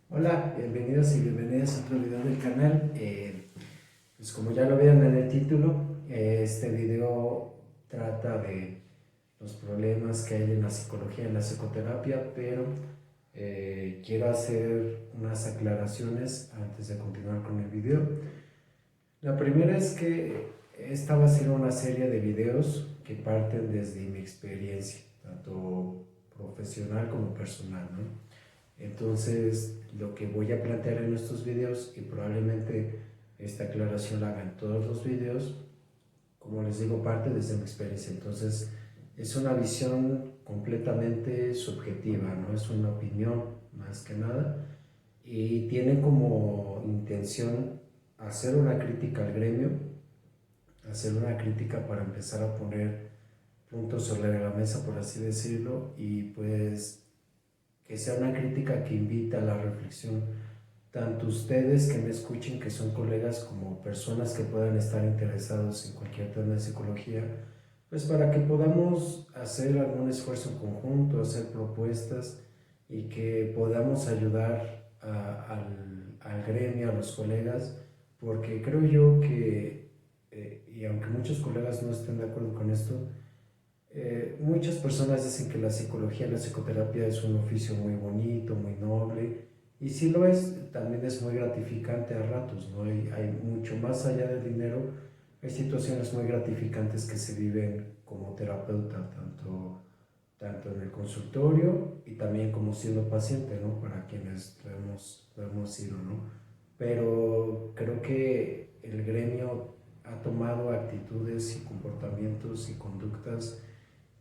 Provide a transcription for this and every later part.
Hola, bienvenidos y bienvenidas a otro video del canal. Pues como ya lo vieron en el título, este video trata de los problemas que hay en la psicología, en la psicoterapia, pero quiero hacer unas aclaraciones antes de continuar con el video. La primera es que esta va a ser una serie de videos que parten desde mi experiencia, tanto profesional como personal, ¿no? Entonces, lo que voy a plantear en estos videos, y probablemente esta aclaración la haga en todos los videos, como les digo, parte desde mi experiencia. Entonces, es una visión completamente subjetiva, no es una opinión más que nada, y tiene como intención hacer una crítica al gremio, hacer una crítica para empezar a poner puntos sobre la mesa, por así decirlo, y pues que sea una crítica que invita a la reflexión, tanto ustedes que me escuchen, que son colegas, como personas que puedan estar interesados en cualquier tema de psicología, pues para que podamos hacer algún esfuerzo en conjunto, hacer propuestas y que podamos ayudar al gremio, a los colegas, porque creo yo que, y aunque muchos colegas no estén de acuerdo con esto, muchas personas dicen que la psicología, la psicoterapia es un oficio muy bonito, muy noble, y si lo es, también es muy gratificante a ratos, ¿no? Hay mucho más allá del dinero, hay situaciones muy gratificantes que se viven como terapeuta, tanto en el consultorio y también como siendo paciente, ¿no? Para quienes lo hemos sido, ¿no? Pero creo que el gremio ha tomado actitudes y comportamientos y conductas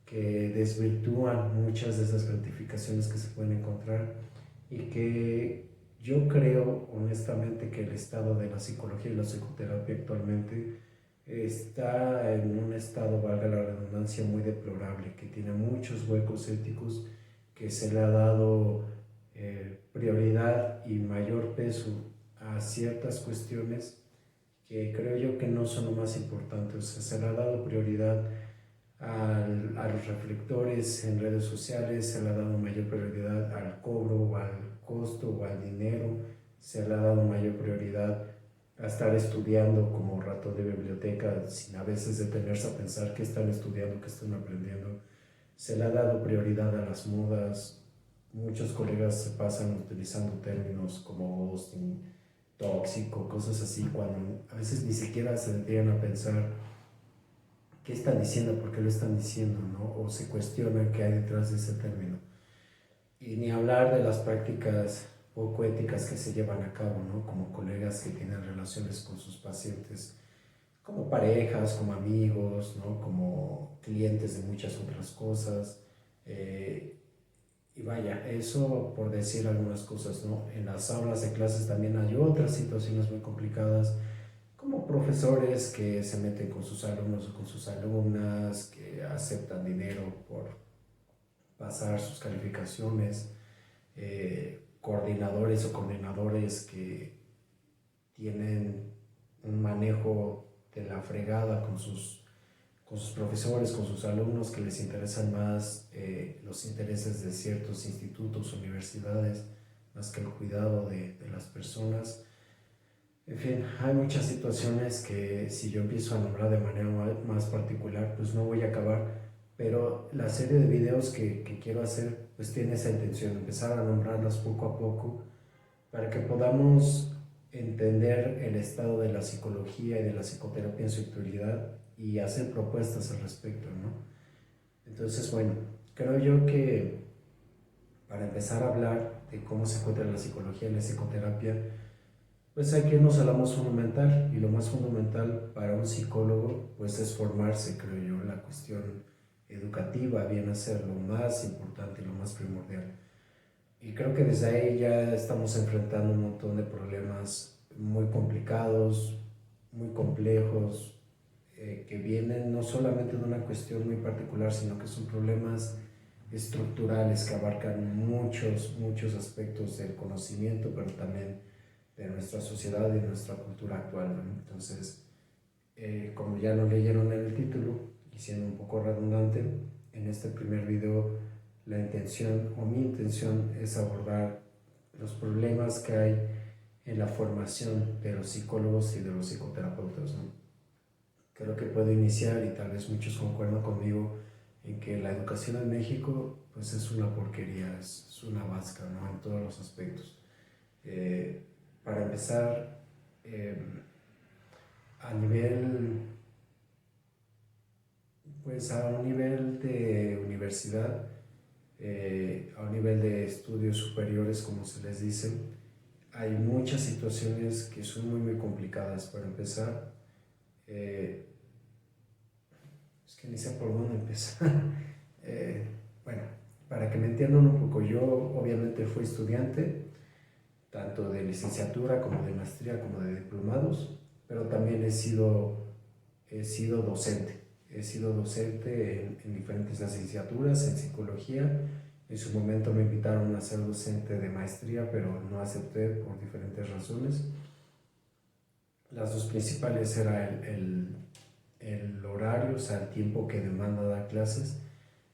que desvirtúan muchas de esas gratificaciones que se pueden encontrar, y que yo creo honestamente que el estado de la psicología y la psicoterapia actualmente está en un estado, valga la redundancia, muy deplorable, que tiene muchos huecos éticos, que se le ha dado prioridad y mayor peso a ciertas cuestiones que creo yo que no son lo más importante. O sea, se le ha dado prioridad a los reflectores en redes sociales, se le ha dado mayor prioridad al cobro o al costo o al dinero, se le ha dado mayor prioridad a estar estudiando como rato de biblioteca sin a veces detenerse a pensar qué están estudiando, qué están aprendiendo. Se le ha dado prioridad a las modas. Muchos colegas se pasan utilizando términos como ghosting, tóxico, cosas así, cuando a veces ni siquiera se detienen a pensar qué están diciendo, por qué lo están diciendo, ¿no? O se cuestionan qué hay detrás de ese término. Y ni hablar de las prácticas poco éticas que se llevan a cabo, ¿no? Como colegas que tienen relaciones con sus pacientes, como parejas, como amigos, ¿no? Como clientes de muchas otras cosas. Eh, y vaya, eso por decir algunas cosas, ¿no? En las aulas de clases también hay otras situaciones muy complicadas, como profesores que se meten con sus alumnos o con sus alumnas, que aceptan dinero por pasar sus calificaciones, coordinadores o coordinadores que tienen un manejo de la fregada con sus profesores, con sus alumnos, que les interesan más los intereses de ciertos institutos, universidades, más que el cuidado de las personas. En fin, hay muchas situaciones que si yo empiezo a nombrar de manera más particular, pues no voy a acabar, pero la serie de videos que quiero hacer, pues tiene esa intención, empezar a nombrarlas poco a poco, para que podamos entender el estado de la psicología y de la psicoterapia en su actualidad y hacer propuestas al respecto, ¿no? Entonces, bueno, creo yo que para empezar a hablar de cómo se encuentra la psicología y la psicoterapia, pues hay que irnos a lo más fundamental, y lo más fundamental para un psicólogo pues es formarse, creo yo, la cuestión educativa viene a ser lo más importante y lo más primordial. Y creo que desde ahí ya estamos enfrentando un montón de problemas muy complicados, muy complejos, que vienen no solamente de una cuestión muy particular, sino que son problemas estructurales que abarcan muchos aspectos del conocimiento, pero también de nuestra sociedad y de nuestra cultura actual, ¿no? Entonces, como ya lo leyeron en el título, y siendo un poco redundante, en este primer video la intención o mi intención es abordar los problemas que hay en la formación de los psicólogos y de los psicoterapeutas, ¿no? Creo que puedo iniciar, y tal vez muchos concuerdan conmigo, en que la educación en México pues es una porquería, es una vasca, ¿no? En todos los aspectos. Eh, para empezar, eh, a nivel, pues a un nivel de universidad, a un nivel de estudios superiores, como se les dice, hay muchas situaciones que son muy complicadas. Para empezar, eh, es que ni sé por dónde empezar. Bueno, para que me entiendan un poco, yo obviamente fui estudiante, tanto de licenciatura como de maestría como de diplomados, pero también he sido docente. He sido docente en diferentes licenciaturas, en psicología. En su momento me invitaron a ser docente de maestría, pero no acepté por diferentes razones. Las dos principales era el horario, o sea, el tiempo que demanda dar clases,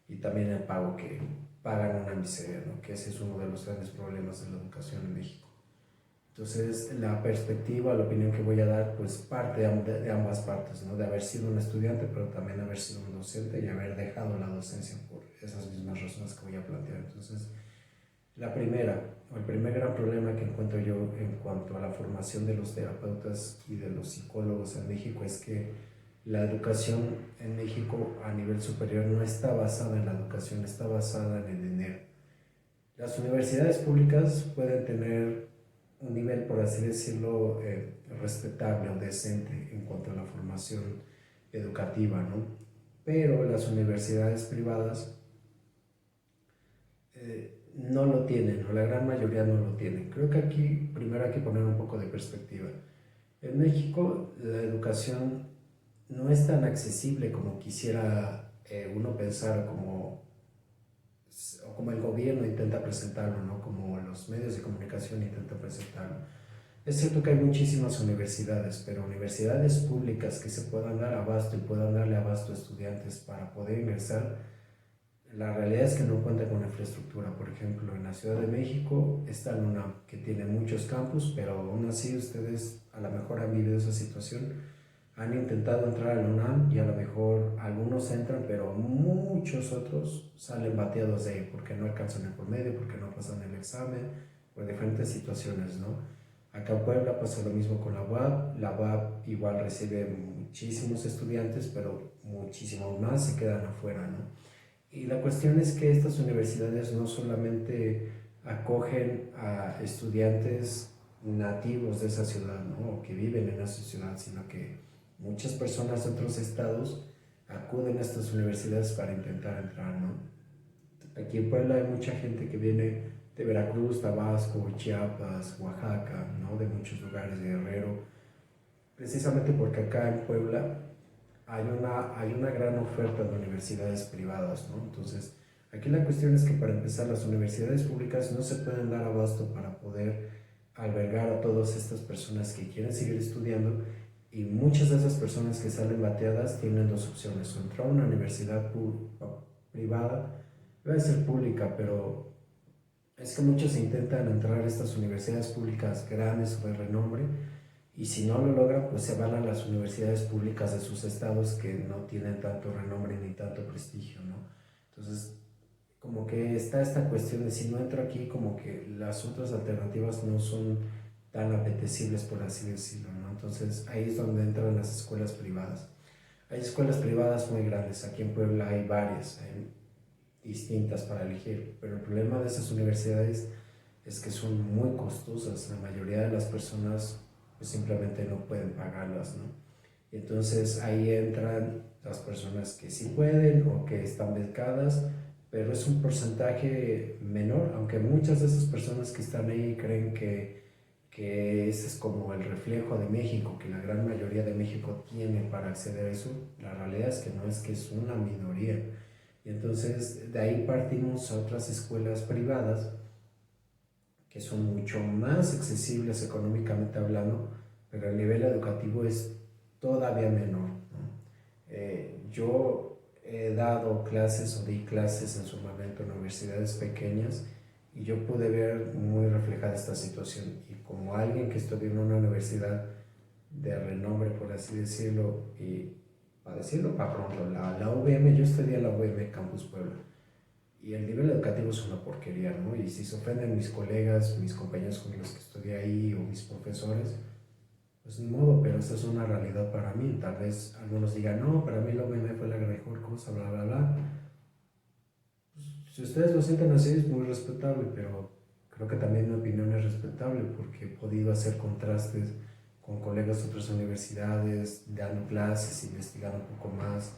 y también el pago, que pagan una miseria, ¿no? Que ese es uno de los grandes problemas de la educación en México. Entonces, la perspectiva, la opinión que voy a dar, pues parte de ambas partes, ¿no? De haber sido un estudiante, pero también haber sido un docente y haber dejado la docencia por esas mismas razones que voy a plantear. Entonces, la primera, o el primer gran problema que encuentro yo en cuanto a la formación de los terapeutas y de los psicólogos en México es que la educación en México a nivel superior no está basada en la educación, está basada en el dinero. Las universidades públicas pueden tener un nivel, por así decirlo, respetable o decente en cuanto a la formación educativa, ¿no? Pero las universidades privadas no lo tienen, o la gran mayoría no lo tienen. Creo que aquí primero hay que poner un poco de perspectiva. En México la educación no es tan accesible como quisiera uno pensar, o como el gobierno intenta presentarlo, ¿no? Como los medios de comunicación intentan presentarlo. Es cierto que hay muchísimas universidades, pero universidades públicas que se puedan dar abasto y puedan darle abasto a estudiantes para poder ingresar, la realidad es que no cuenta con infraestructura. Por ejemplo, en la Ciudad de México está la UNAM, que tiene muchos campus, pero aún así ustedes a lo mejor han vivido esa situación. Han intentado entrar a la UNAM y a lo mejor algunos entran, pero muchos otros salen bateados de ahí porque no alcanzan el promedio, porque no pasan el examen, por diferentes situaciones, ¿no? Acá en Puebla pasa lo mismo con la UAP. La UAP igual recibe muchísimos estudiantes, pero muchísimos más se quedan afuera, ¿no? Y la cuestión es que estas universidades no solamente acogen a estudiantes nativos de esa ciudad, ¿no? O que viven en esa ciudad, sino que muchas personas de otros estados acuden a estas universidades para intentar entrar, ¿no? Aquí en Puebla hay mucha gente que viene de Veracruz, Tabasco, Chiapas, Oaxaca, ¿no? De muchos lugares, de Guerrero, precisamente porque acá en Puebla hay una gran oferta de universidades privadas, ¿no? Entonces, aquí la cuestión es que para empezar las universidades públicas no se pueden dar abasto para poder albergar a todas estas personas que quieren seguir estudiando, y muchas de esas personas que salen bateadas tienen dos opciones: o entrar a una universidad privada, debe ser pública, pero es que muchos intentan entrar a estas universidades públicas grandes o de renombre, y si no lo logran, pues se van a las universidades públicas de sus estados que no tienen tanto renombre ni tanto prestigio, ¿no? Entonces, como que está esta cuestión de si no entro aquí, como que las otras alternativas no son tan apetecibles, por así decirlo, ¿no? Entonces, ahí es donde entran las escuelas privadas. Hay escuelas privadas muy grandes, aquí en Puebla hay varias, hay distintas para elegir, pero el problema de esas universidades es que son muy costosas. La mayoría de las personas pues simplemente no pueden pagarlas, ¿no? Y entonces ahí entran las personas que sí pueden o que están becadas, pero es un porcentaje menor, aunque muchas de esas personas que están ahí creen que ese es como el reflejo de México, que la gran mayoría de México tiene para acceder a eso. La realidad es que no, es que es una minoría. Y entonces de ahí partimos a otras escuelas privadas que son mucho más accesibles económicamente hablando, pero el nivel educativo es todavía menor, ¿no? Yo he dado clases o di clases en su momento en universidades pequeñas, Y yo pude ver muy reflejada esta situación. Y como alguien que estudió en una universidad de renombre, por así decirlo, y para decirlo para pronto, la UVM, yo estudié en la UVM Campus Puebla. Y el nivel educativo es una porquería, ¿no? Y si se ofenden mis colegas, mis compañeros con los que estudié ahí o mis profesores, pues ni modo, pero esta es una realidad para mí. Tal vez algunos digan, no, para mí la UVM fue la mejor cosa, bla, bla, bla. Si ustedes lo sienten así, es muy respetable, pero creo que también mi opinión es respetable porque he podido hacer contrastes con colegas de otras universidades, dando clases, investigando un poco más,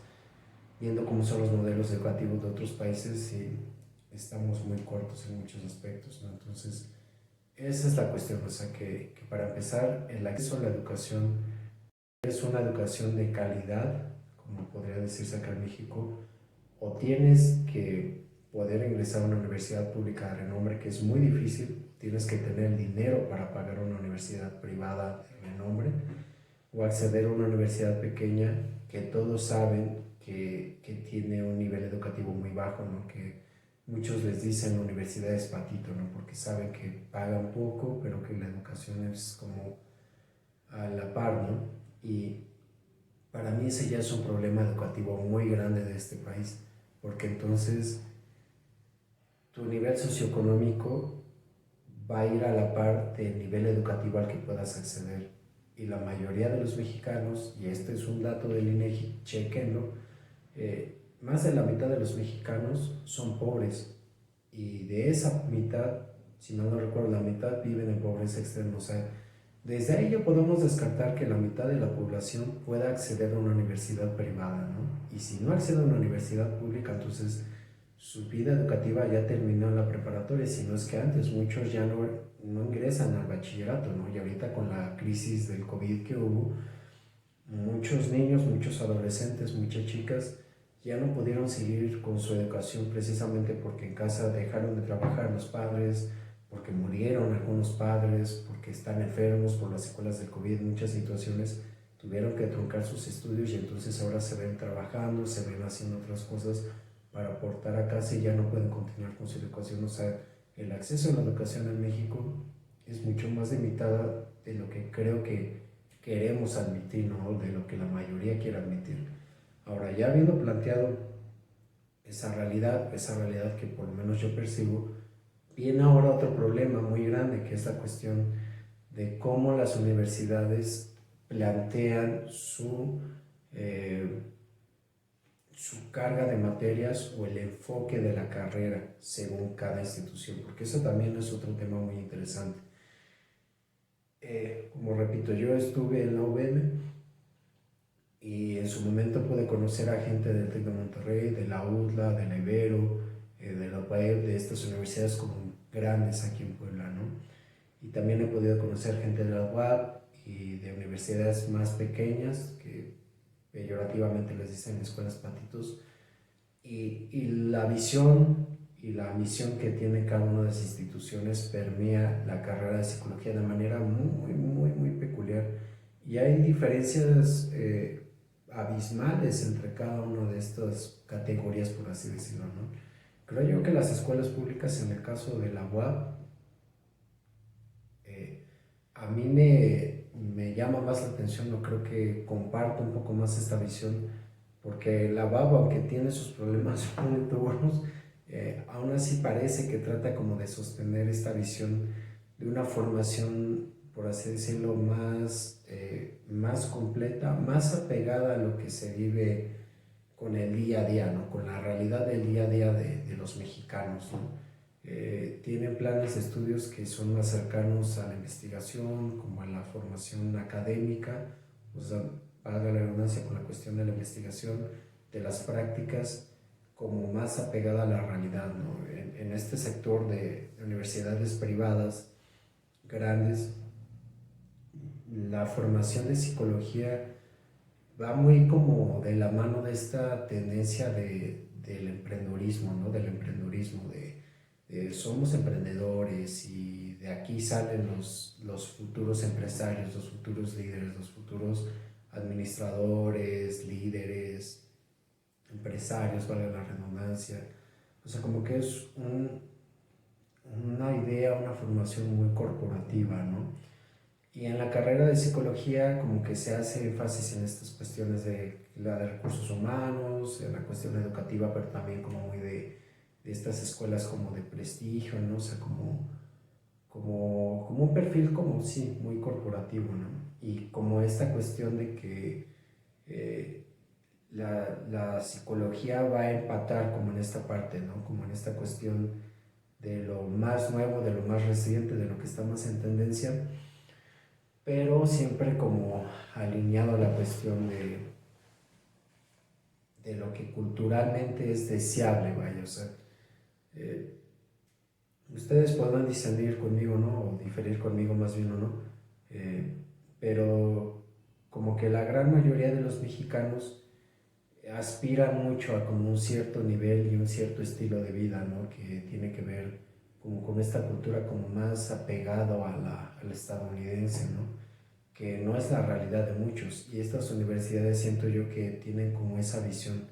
viendo cómo son los modelos educativos de otros países y estamos muy cortos en muchos aspectos, ¿no? Entonces, esa es la cuestión, o sea, que para empezar, el acceso a la educación es una educación de calidad, como podría decirse acá en México, o tienes que poder ingresar a una universidad pública de renombre, que es muy difícil, tienes que tener el dinero para pagar una universidad privada de renombre, o acceder a una universidad pequeña que todos saben que tiene un nivel educativo muy bajo, ¿no? Que muchos les dicen universidades patito, ¿no? Porque saben que pagan poco, pero que la educación es como a la par, ¿no? Y para mí ese ya es un problema educativo muy grande de este país, porque entonces tu nivel socioeconómico va a ir a la par del nivel educativo al que puedas acceder. Y la mayoría de los mexicanos, y este es un dato del INEGI, chequenlo, más de la mitad de los mexicanos son pobres. Y de esa mitad, si mal no recuerdo, la mitad viven en pobreza extrema. O sea, desde ahí ya podemos descartar que la mitad de la población pueda acceder a una universidad privada, ¿no? Y si no accede a una universidad pública, entonces su vida educativa ya terminó en la preparatoria, si no es que antes muchos ya no ingresan al bachillerato, ¿no? Y ahorita con la crisis del COVID que hubo, muchos niños, muchos adolescentes, muchas chicas ya no pudieron seguir con su educación precisamente porque en casa dejaron de trabajar los padres, porque murieron algunos padres, porque están enfermos por las secuelas del COVID, muchas situaciones tuvieron que truncar sus estudios y entonces ahora se ven trabajando, se ven haciendo otras cosas para aportar a casa y ya no pueden continuar con su educación. O sea, el acceso a la educación en México es mucho más limitada de lo que creo que queremos admitir, ¿no? De lo que la mayoría quiere admitir. Ahora, ya habiendo planteado esa realidad que por lo menos yo percibo, viene ahora otro problema muy grande, que es la cuestión de cómo las universidades plantean eh, su carga de materias o el enfoque de la carrera según cada institución, porque eso también es otro tema muy interesante. Como repito, yo estuve en la UVM y en su momento pude conocer a gente del TEC de Monterrey, de la UDLA, de la Ibero, de la UPAEP, de estas universidades como grandes aquí en Puebla, ¿no? Y también he podido conocer gente de la UAP y de universidades más pequeñas, que peyorativamente les dicen escuelas patitos, y la visión y la misión que tiene cada una de las instituciones permea la carrera de psicología de manera muy, muy, muy peculiar. Y hay diferencias abismales entre cada una de estas categorías, por así decirlo, ¿no? Creo yo que las escuelas públicas, en el caso de la UAP, eh, a mí me llama más la atención, no creo que comparto un poco más esta visión, porque la UAP, aunque tiene sus problemas muy duros, aún así parece que trata como de sostener esta visión de una formación, por así decirlo, más completa, más apegada a lo que se vive con el día a día, ¿no? Con la realidad del día a día de los mexicanos, ¿no? Tienen planes de estudios que son más cercanos a la investigación, como a la formación académica, o sea, valga la redundancia con la cuestión de la investigación, de las prácticas, como más apegada a la realidad, ¿no? En este sector de universidades privadas grandes, la formación de psicología va muy como de la mano de esta tendencia del emprendedurismo, ¿no? Del emprendedurismo, de somos emprendedores y de aquí salen los futuros empresarios, los futuros líderes, los futuros administradores, líderes, empresarios, vale la redundancia. O sea, como que es una idea, una formación muy corporativa, ¿no? Y en la carrera de psicología como que se hace énfasis en estas cuestiones de la de recursos humanos, en la cuestión educativa, pero también como muy de estas escuelas como de prestigio, ¿no? O sea, como un perfil como, sí, muy corporativo, ¿no? Y como esta cuestión de que eh, la psicología va a empatar como en esta parte, ¿no? Como en esta cuestión de lo más nuevo, de lo más reciente, de lo que está más en tendencia, pero siempre como alineado a la cuestión de lo que culturalmente es deseable, vaya, o sea, eh, ustedes podrán discernir conmigo, ¿no? O diferir conmigo más bien o no, eh, pero como que la gran mayoría de los mexicanos aspiran mucho a como un cierto nivel y un cierto estilo de vida, ¿no? Que tiene que ver como con esta cultura como más apegado a la estadounidense, ¿no? Que no es la realidad de muchos. Y estas universidades siento yo que tienen como esa visión,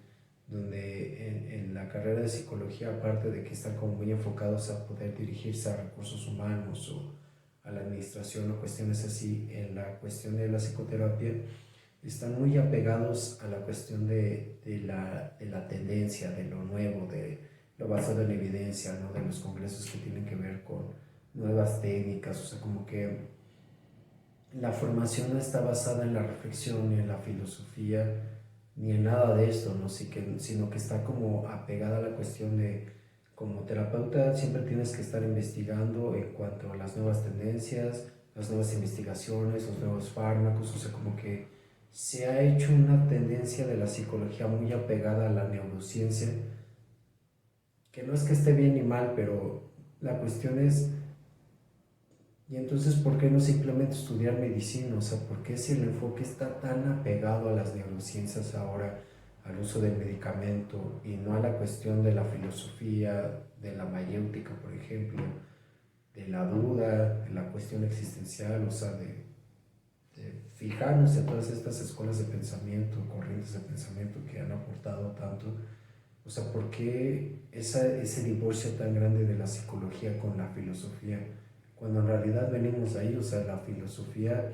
donde en la carrera de psicología, aparte de que están como muy enfocados a poder dirigirse a recursos humanos o a la administración o cuestiones así, en la cuestión de la psicoterapia, están muy apegados a la cuestión de la tendencia, de lo nuevo, de lo basado en evidencia, ¿no? De los congresos que tienen que ver con nuevas técnicas, o sea, como que la formación no está basada en la reflexión ni en la filosofía ni en nada de esto, ¿no? Sino que está como apegada a la cuestión de, como terapeuta siempre tienes que estar investigando en cuanto a las nuevas tendencias, las nuevas investigaciones, los nuevos fármacos, o sea, como que se ha hecho una tendencia de la psicología muy apegada a la neurociencia, que no es que esté bien ni mal, pero la cuestión es, y entonces, ¿por qué no simplemente estudiar medicina? O sea, ¿por qué si el enfoque está tan apegado a las neurociencias ahora, al uso del medicamento y no a la cuestión de la filosofía, de la mayéutica, por ejemplo, de la duda, de la cuestión existencial, o sea, de fijarnos en todas estas escuelas de pensamiento, corrientes de pensamiento que han aportado tanto? O sea, ¿por qué ese divorcio tan grande de la psicología con la filosofía? Cuando en realidad venimos de ahí, o sea, la filosofía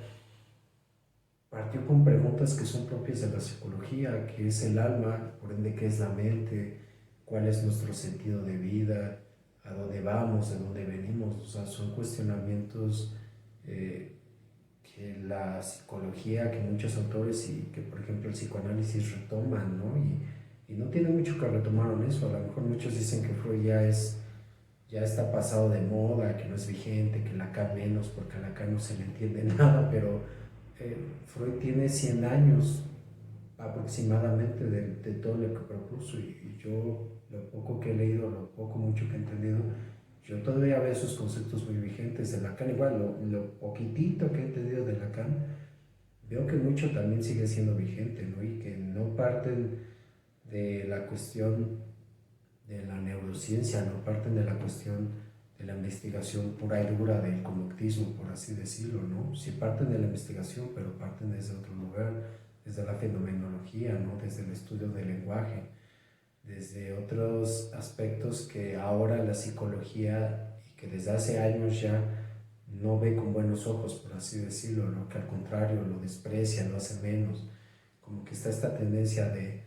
partió con preguntas que son propias de la psicología: ¿qué es el alma? Por ende, ¿qué es la mente? ¿Cuál es nuestro sentido de vida? ¿A dónde vamos? ¿De dónde venimos? O sea, son cuestionamientos eh, que la psicología, que muchos autores y que por ejemplo el psicoanálisis retoman, ¿no? Y no tiene mucho que retomar en eso. A lo mejor muchos dicen que Freud ya está pasado de moda, que no es vigente, que Lacan menos, porque a Lacan no se le entiende nada, pero Freud tiene 100 años aproximadamente de todo lo que propuso, y yo lo poco que he leído, lo poco mucho que he entendido, yo todavía veo esos conceptos muy vigentes de Lacan. Igual lo poquitito que he entendido de Lacan, veo que mucho también sigue siendo vigente, ¿no? Y que no parten de la cuestión de la neurociencia, no parten de la cuestión de la investigación pura y dura del conductismo, por así decirlo, ¿no? Sí parten de la investigación, pero parten desde otro lugar, desde la fenomenología, ¿no? Desde el estudio del lenguaje, desde otros aspectos que ahora la psicología, y que desde hace años ya no ve con buenos ojos, por así decirlo, ¿no? Que al contrario lo desprecia, lo hace menos. Como que está esta tendencia de,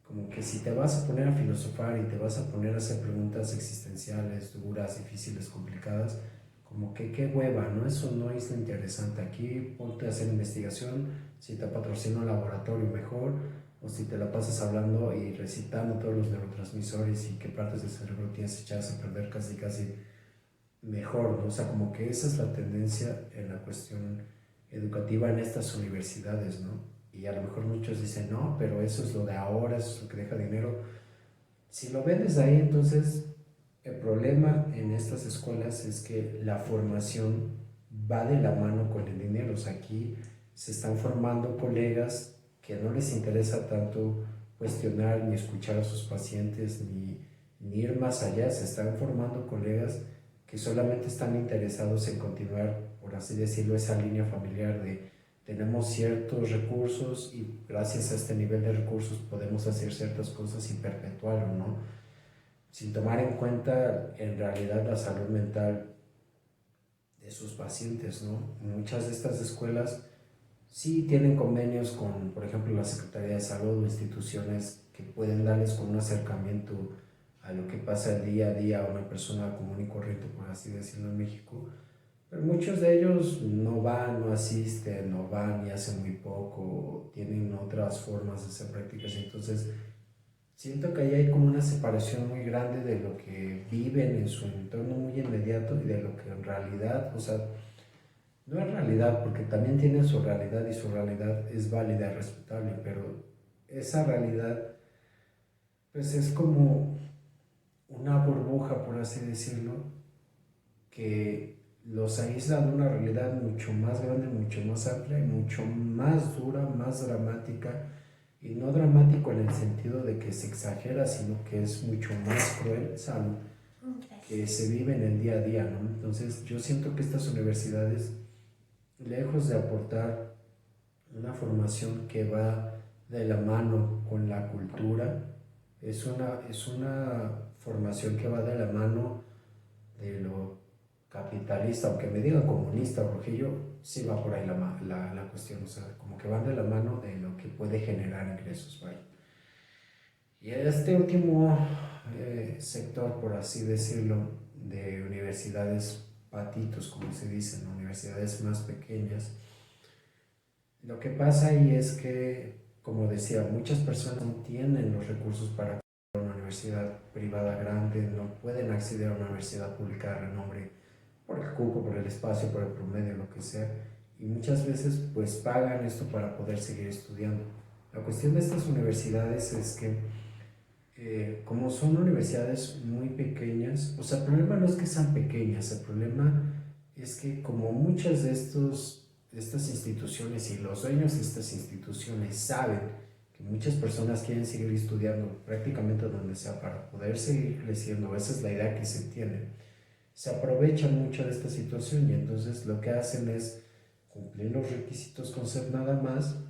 como que si te vas a poner a filosofar y te vas a poner a hacer preguntas existenciales, duras, difíciles, complicadas, como que qué hueva, ¿no? Eso no es lo interesante. Aquí ponte a hacer investigación, si te patrocina un laboratorio mejor, o si te la pasas hablando y recitando todos los neurotransmisores y qué partes del cerebro tienes echadas a perder casi casi mejor, ¿no? O sea, como que esa es la tendencia en la cuestión educativa en estas universidades, ¿no? Y a lo mejor muchos dicen, no, pero eso es lo de ahora, eso es lo que deja dinero. Si lo ven desde ahí, entonces el problema en estas escuelas es que la formación va de la mano con el dinero. O sea, aquí se están formando colegas que no les interesa tanto cuestionar ni escuchar a sus pacientes ni ir más allá. Se están formando colegas que solamente están interesados en continuar, por así decirlo, esa línea familiar de tenemos ciertos recursos y gracias a este nivel de recursos podemos hacer ciertas cosas y perpetuarlo, ¿no? sin tomar en cuenta en realidad la salud mental de sus pacientes, ¿no? Muchas de estas escuelas sí tienen convenios con, por ejemplo, la Secretaría de Salud o instituciones que pueden darles con un acercamiento a lo que pasa el día a día a una persona común y corriente, por así decirlo, en México. Pero muchos de ellos no van, no asisten, no van y hacen muy poco, tienen otras formas de hacer prácticas. Entonces, siento que ahí hay como una separación muy grande de lo que viven en su entorno muy inmediato y de lo que en realidad, o sea, no es realidad, porque también tienen su realidad y su realidad es válida y respetable, pero esa realidad, pues es como una burbuja, por así decirlo, que los aísla de una realidad mucho más grande, mucho más amplia y mucho más dura, más dramática, y no dramático en el sentido de que se exagera, sino que es mucho más cruel, ¿saben? Que se vive en el día a día, ¿no? Entonces yo siento que estas universidades, lejos de aportar una formación que va de la mano con la cultura, es una formación que va de la mano de lo capitalista, aunque me digan comunista o rojillo, sí va por ahí la cuestión, o sea, como que van de la mano de lo que puede generar ingresos, ¿vale? Y este último sector, por así decirlo, de universidades patitos, como se dice, ¿no? Universidades más pequeñas, lo que pasa ahí es que, como decía, muchas personas no tienen los recursos para una universidad privada grande, no pueden acceder a una universidad pública de renombre por el cupo, por el espacio, por el promedio, lo que sea, y muchas veces pues pagan esto para poder seguir estudiando. La cuestión de estas universidades es que como son universidades muy pequeñas, o sea, el problema no es que sean pequeñas, el problema es que como muchas de estas instituciones y los dueños de estas instituciones saben que muchas personas quieren seguir estudiando prácticamente donde sea para poder seguir creciendo, esa es la idea que se tiene, se aprovechan mucho de esta situación y entonces lo que hacen es cumplir los requisitos con ser nada más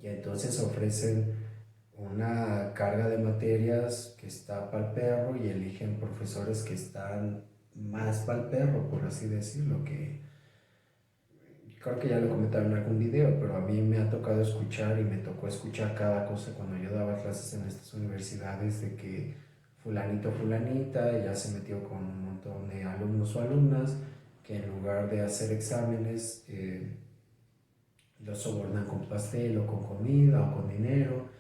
y entonces ofrecen una carga de materias que está para el perro y eligen profesores que están más para el perro, por así decirlo, que creo que ya lo comentaron en algún video, pero a mí me ha tocado escuchar y me tocó escuchar cada cosa cuando yo daba clases en estas universidades de que fulanito, fulanita ya se metió con un montón de alumnos o alumnas que en lugar de hacer exámenes los sobornan con pastel o con comida o con dinero,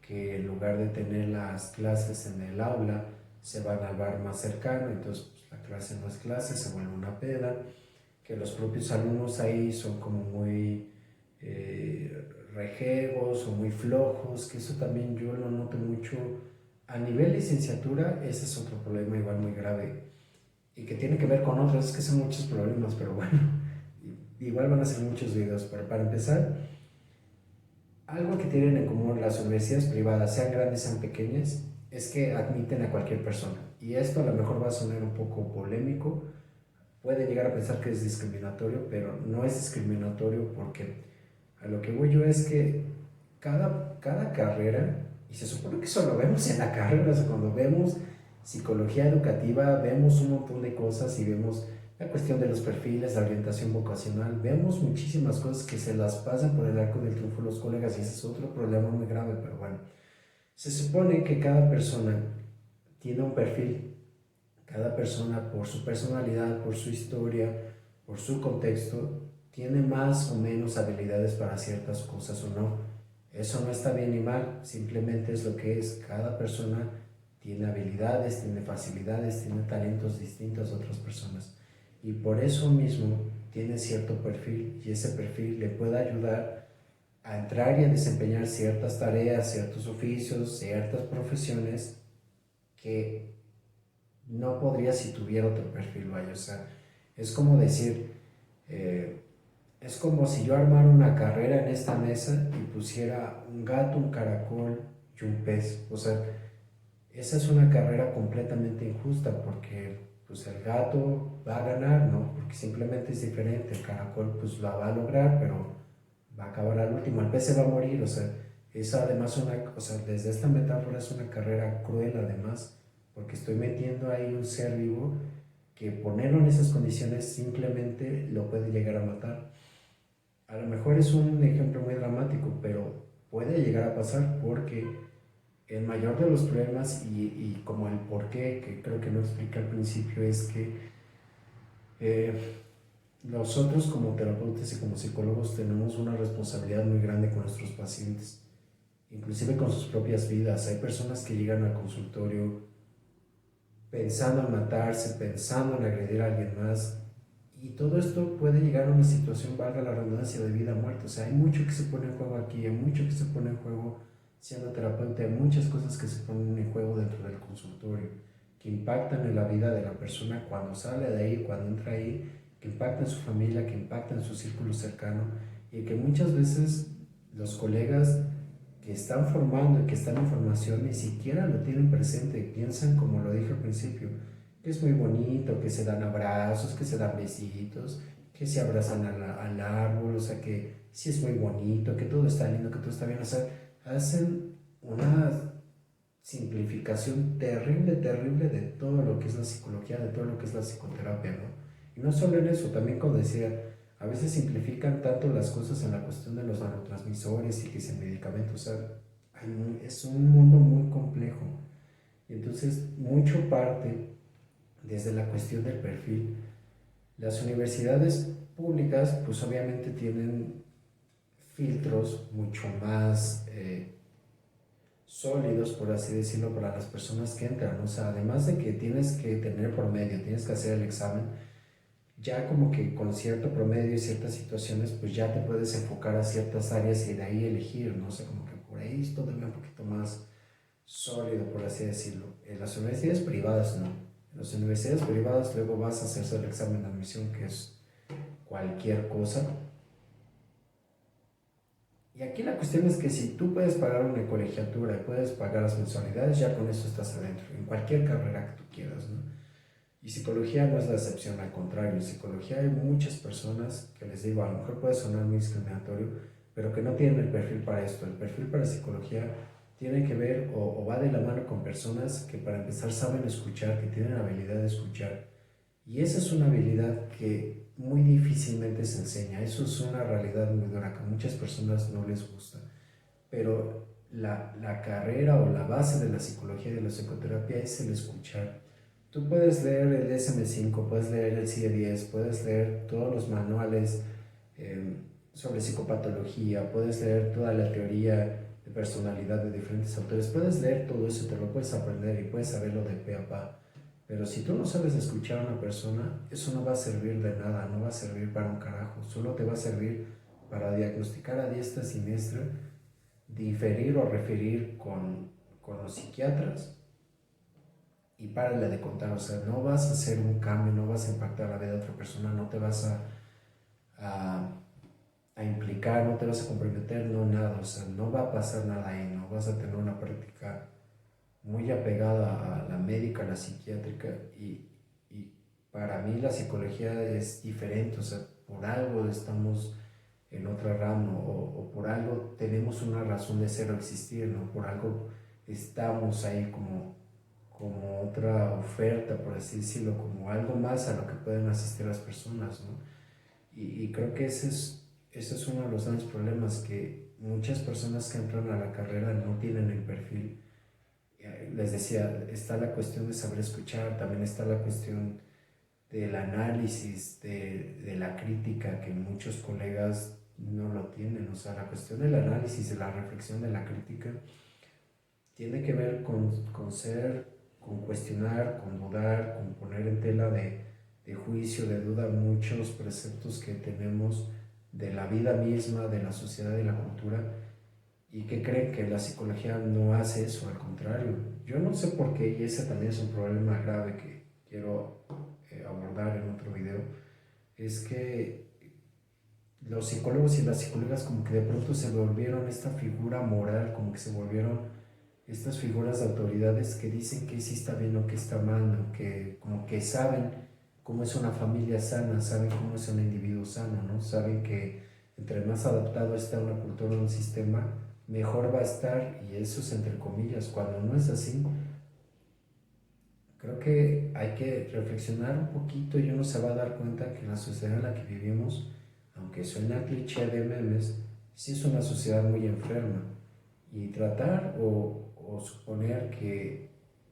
que en lugar de tener las clases en el aula, se van al bar más cercano, entonces pues, la clase no es clase, se vuelve una peda, que los propios alumnos ahí son como muy rejegos o muy flojos, que eso también yo lo noto mucho. A nivel licenciatura, ese es otro problema igual muy grave y que tiene que ver con otros, es que son muchos problemas, pero bueno, igual van a ser muchos videos, pero para empezar, algo que tienen en común las universidades privadas, sean grandes, sean pequeñas, es que admiten a cualquier persona. Y esto a lo mejor va a sonar un poco polémico, puede llegar a pensar que es discriminatorio, pero no es discriminatorio porque a lo que voy yo es que cada carrera, y se supone que eso lo vemos en la carrera, o sea, cuando vemos psicología educativa, vemos un montón de cosas y vemos la cuestión de los perfiles, la orientación vocacional, vemos muchísimas cosas que se las pasan por el arco del triunfo los colegas y ese es otro problema muy grave, pero bueno, se supone que cada persona tiene un perfil, cada persona por su personalidad, por su historia, por su contexto, tiene más o menos habilidades para ciertas cosas o no. Eso no está bien ni mal, simplemente es lo que es. Cada persona tiene habilidades, tiene facilidades, tiene talentos distintos a otras personas. Y por eso mismo tiene cierto perfil y ese perfil le puede ayudar a entrar y a desempeñar ciertas tareas, ciertos oficios, ciertas profesiones que no podría si tuviera otro perfil, vaya. O sea, es como decir, eh, es como si yo armara una carrera en esta mesa y pusiera un gato, un caracol y un pez. O sea, esa es una carrera completamente injusta porque pues el gato va a ganar, ¿no? Porque simplemente es diferente. El caracol pues la va a lograr, pero va a acabar al último. El pez se va a morir, o sea, es además una, o sea, desde esta metáfora es una carrera cruel además porque estoy metiendo ahí un ser vivo que ponerlo en esas condiciones simplemente lo puede llegar a matar. A lo mejor es un ejemplo muy dramático, pero puede llegar a pasar porque el mayor de los problemas y como el por qué, que creo que no explica al principio, es que eh, nosotros como terapeutas y como psicólogos tenemos una responsabilidad muy grande con nuestros pacientes, inclusive con sus propias vidas. Hay personas que llegan al consultorio pensando en matarse, pensando en agredir a alguien más, y todo esto puede llegar a una situación, valga la redundancia, de vida o muerte. O sea, hay mucho que se pone en juego aquí, hay mucho que se pone en juego siendo terapeuta, hay muchas cosas que se ponen en juego dentro del consultorio, que impactan en la vida de la persona cuando sale de ahí, cuando entra ahí, que impactan en su familia, que impactan en su círculo cercano, y que muchas veces los colegas que están formando y que están en formación ni siquiera lo tienen presente, piensan, como lo dije al principio, que es muy bonito, que se dan abrazos, que se dan besitos, que se abrazan al árbol, o sea, que sí es muy bonito, que todo está lindo, que todo está bien, o sea, hacen una simplificación terrible, terrible de todo lo que es la psicología, de todo lo que es la psicoterapia, ¿no? Y no solo en eso, también como decía, a veces simplifican tanto las cosas en la cuestión de los neurotransmisores y que si medicamentos, o sea, es un mundo muy complejo. Y entonces, mucho parte desde la cuestión del perfil. Las universidades públicas, pues obviamente tienen filtros mucho más sólidos, por así decirlo, para las personas que entran. O sea, además de que tienes que tener promedio, tienes que hacer el examen, ya como que con cierto promedio y ciertas situaciones, pues ya te puedes enfocar a ciertas áreas y de ahí elegir, ¿no? O sea, como que por ahí es todavía un poquito más sólido, por así decirlo. En las universidades privadas no. En las universidades privadas luego vas a hacerse el examen de admisión, que es cualquier cosa. Y aquí la cuestión es que si tú puedes pagar una colegiatura y puedes pagar las mensualidades, ya con eso estás adentro, en cualquier carrera que tú quieras, ¿no? Y psicología no es la excepción, al contrario, en psicología hay muchas personas que les digo, a lo mejor puede sonar muy discriminatorio, pero que no tienen el perfil para esto. El perfil para psicología tiene que ver o va de la mano con personas que para empezar saben escuchar, que tienen la habilidad de escuchar. Y esa es una habilidad que muy difícilmente se enseña. Eso es una realidad muy dura que a muchas personas no les gusta. Pero la carrera o la base de la psicología y de la psicoterapia es el escuchar. Tú puedes leer el DSM-5, puedes leer el CIE-10, puedes leer todos los manuales eh, sobre psicopatología, puedes leer toda la teoría de personalidad de diferentes autores, puedes leer todo eso, te lo puedes aprender y puedes saberlo de pe a pa. Pero si tú no sabes escuchar a una persona, eso no va a servir de nada, no va a servir para un carajo, solo te va a servir para diagnosticar a diestra y siniestra, diferir o referir con los psiquiatras y párale de contar. O sea, no vas a hacer un cambio, no vas a impactar la vida de otra persona, no te vas a, a implicar, no te vas a comprometer, no nada, o sea, no va a pasar nada ahí, no vas a tener una práctica muy apegada a la médica, a la psiquiátrica, y para mí la psicología es diferente, o sea, por algo estamos en otra rama o por algo tenemos una razón de ser o existir, ¿no? Por algo estamos ahí como otra oferta, por así decirlo, como algo más a lo que pueden asistir las personas, ¿no? Y creo que ese es uno de los grandes problemas, que muchas personas que entran a la carrera no tienen el perfil. Les decía, está la cuestión de saber escuchar, también está la cuestión del análisis, de la crítica, que muchos colegas no lo tienen. O sea, la cuestión del análisis, de la reflexión, de la crítica, tiene que ver con ser, con cuestionar, con dudar, con poner en tela de juicio, de duda muchos preceptos que tenemos de la vida misma, de la sociedad y la cultura, y que creen que la psicología no hace eso, al contrario. Yo no sé por qué, y ese también es un problema grave que quiero abordar en otro video, es que los psicólogos y las psicólogas como que de pronto se volvieron esta figura moral, como que se volvieron estas figuras de autoridades que dicen que sí está bien o que está mal, ¿no? Que como que saben cómo es una familia sana, saben cómo es un individuo sano, ¿no? Saben que entre más adaptado está una cultura o un sistema, mejor va a estar, y eso es entre comillas, cuando no es así. creo que hay que reflexionar un poquito y uno se va a dar cuenta que la sociedad en la que vivimos, aunque suena cliché de memes, sí es una sociedad muy enferma. Y tratar o suponer que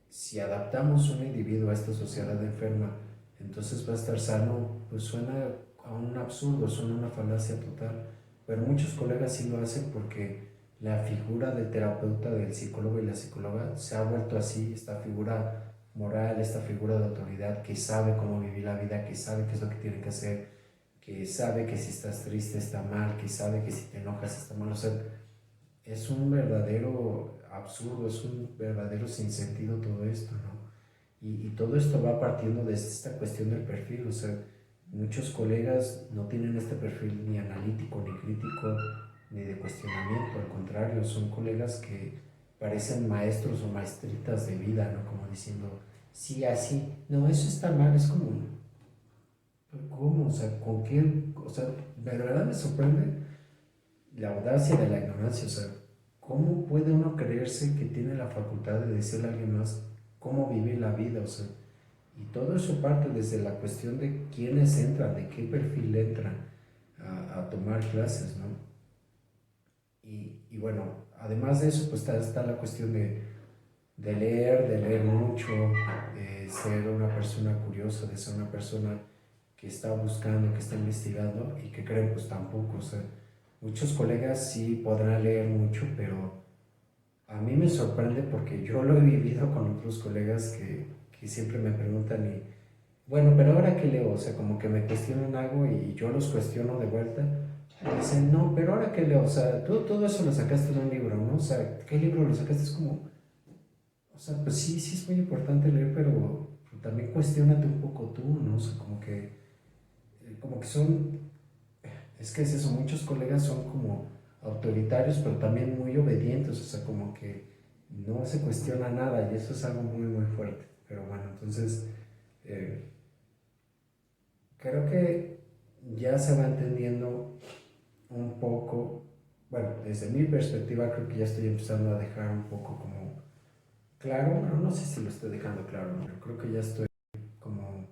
si adaptamos un individuo a esta sociedad enferma, entonces va a estar sano, pues suena a un absurdo, suena a una falacia total. Pero muchos colegas sí lo hacen porque la figura del terapeuta, del psicólogo y la psicóloga se ha vuelto así, esta figura moral, esta figura de autoridad que sabe cómo vivir la vida, que sabe qué es lo que tiene que hacer, que sabe que si estás triste está mal, que sabe que si te enojas está mal. O sea, es un verdadero absurdo, es un verdadero sinsentido todo esto, ¿no? Y todo esto va partiendo de esta cuestión del perfil, o sea, muchos colegas no tienen este perfil ni analítico, ni crítico, ni de cuestionamiento, al contrario, son colegas que parecen maestros o maestritas de vida, ¿no? Como diciendo, sí, así, no, eso está mal, es como, ¿cómo? O sea, ¿con qué? O sea, de verdad me sorprende la audacia de la ignorancia, o sea, ¿cómo puede uno creerse que tiene la facultad de decirle a alguien más cómo vivir la vida? O sea, y todo eso parte desde la cuestión de quiénes entran, de qué perfil entran a tomar clases, ¿no? Y bueno, además de eso, pues está la cuestión de leer mucho, de ser una persona curiosa, de ser una persona que está buscando, que está investigando y que creen, pues tampoco, o sea, muchos colegas sí podrán leer mucho, pero a mí me sorprende porque yo lo he vivido con otros colegas que siempre me preguntan y, bueno, pero ahora qué leo, o sea, como que me cuestionan algo y yo los cuestiono de vuelta. Y dicen, no, pero ahora qué leo, o sea, tú todo eso lo sacaste de un libro, ¿no? O sea, ¿qué libro lo sacaste? Es como, o sea, pues sí, sí es muy importante leer, pero también cuestiónate un poco tú, ¿no? O sea, como que son, es que es eso, muchos colegas son como autoritarios, pero también muy obedientes, o sea, como que no se cuestiona nada y eso es algo muy, muy fuerte. Pero bueno, entonces, eh, creo que ya se va entendiendo un poco, bueno, desde mi perspectiva creo que ya estoy empezando a dejar un poco como claro, bueno, no sé si lo estoy dejando claro, ¿no? Pero creo que ya estoy como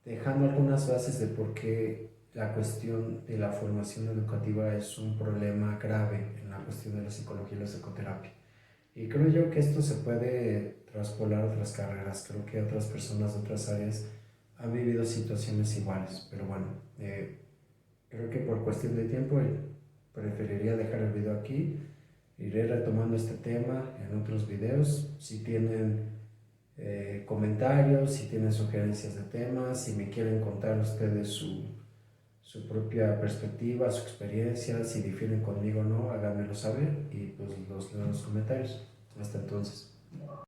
dejando algunas bases de por qué la cuestión de la formación educativa es un problema grave en la cuestión de la psicología y la psicoterapia. Y creo yo que esto se puede traspolar a otras carreras, creo que otras personas de otras áreas han vivido situaciones iguales, pero bueno, creo que por cuestión de tiempo preferiría dejar el video aquí. Iré retomando este tema en otros videos. Si tienen comentarios, si tienen sugerencias de temas, si me quieren contar ustedes su propia perspectiva, su experiencia, si difieren conmigo o no, háganmelo saber y pues los leo en los comentarios. Hasta entonces.